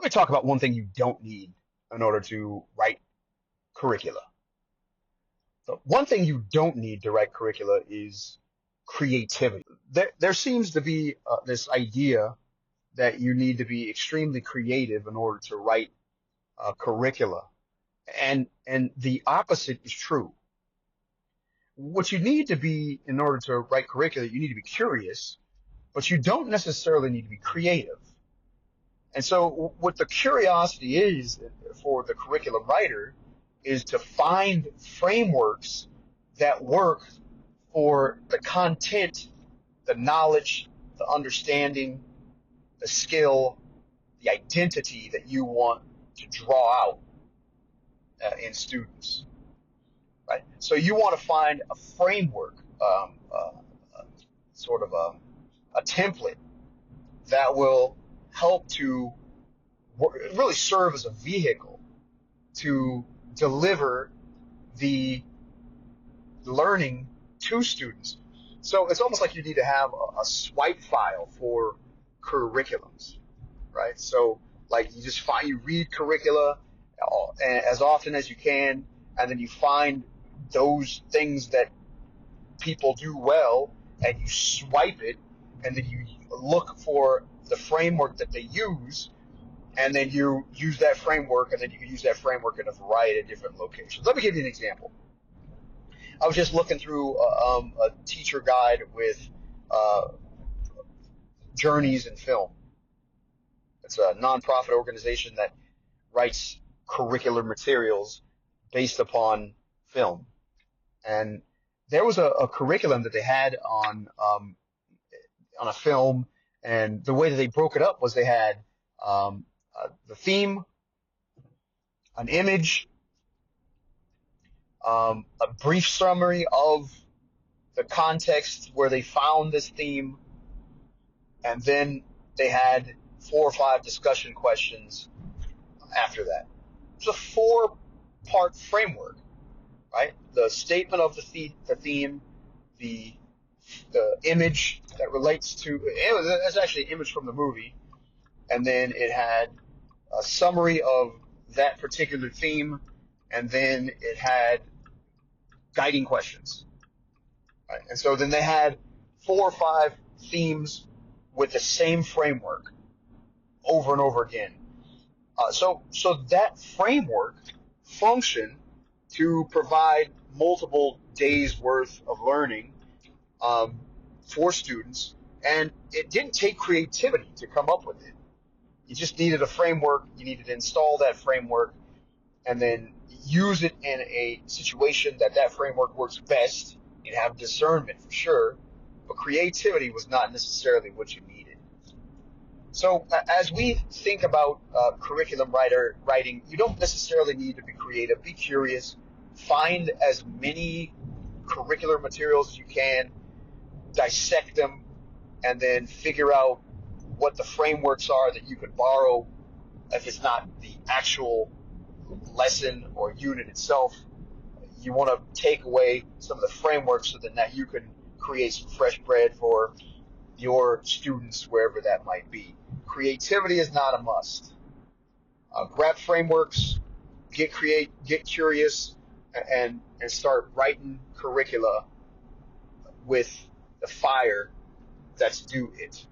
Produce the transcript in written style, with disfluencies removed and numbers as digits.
me talk about one thing you don't need in order to write curricula. So one thing you don't need to write curricula is creativity. There seems to be this idea that you need to be extremely creative in order to write curricula, and the opposite is true. What you need to be in order to write curricula, you need to be curious, but you don't necessarily need to be creative. And so what the curiosity is for the curriculum writer is to find frameworks that work for the content, the knowledge, the understanding, the skill, the identity that you want to draw out in students. Right? So you want to find a framework, sort of a template that will help to really serve as a vehicle to deliver the learning to students. So it's almost like you need to have a swipe file for curriculums, right? So like you read curricula as often as you can, and then you find those things that people do well, and you swipe it, and then you look for the framework that they use, and then you use that framework, and then you can use that framework in a variety of different locations. Let me give you an example. I was just looking through a teacher guide with Journeys in Film. It's a nonprofit organization that writes curricular materials based upon film. And there was a curriculum that they had on a film, and the way that they broke it up was they had the theme, an image, a brief summary of the context where they found this theme, and then they had 4 or 5 discussion questions after that. It's a 4-part framework, right? The statement of the theme, the image that relates to it. That's actually an image from the movie, and then it had a summary of that particular theme, and then it had guiding questions. Right? And so then they had 4 or 5 themes with the same framework over and over again. So that framework functioned to provide multiple days worth of learning for students, and it didn't take creativity to come up with it. You just needed a framework. You needed to install that framework and then use it in a situation that framework works best. You'd have discernment for sure, but creativity was not necessarily what you needed. So as we think about curriculum writing, you don't necessarily need to be creative. Be curious. Find as many curricular materials as you can, dissect them, and then figure out what the frameworks are that you could borrow if it's not the actual lesson or unit itself. You want to take away some of the frameworks so that you can create some fresh bread for your students wherever that might be. Creativity is not a must. Grab frameworks, get curious, and start writing curricula with the fire that's due it.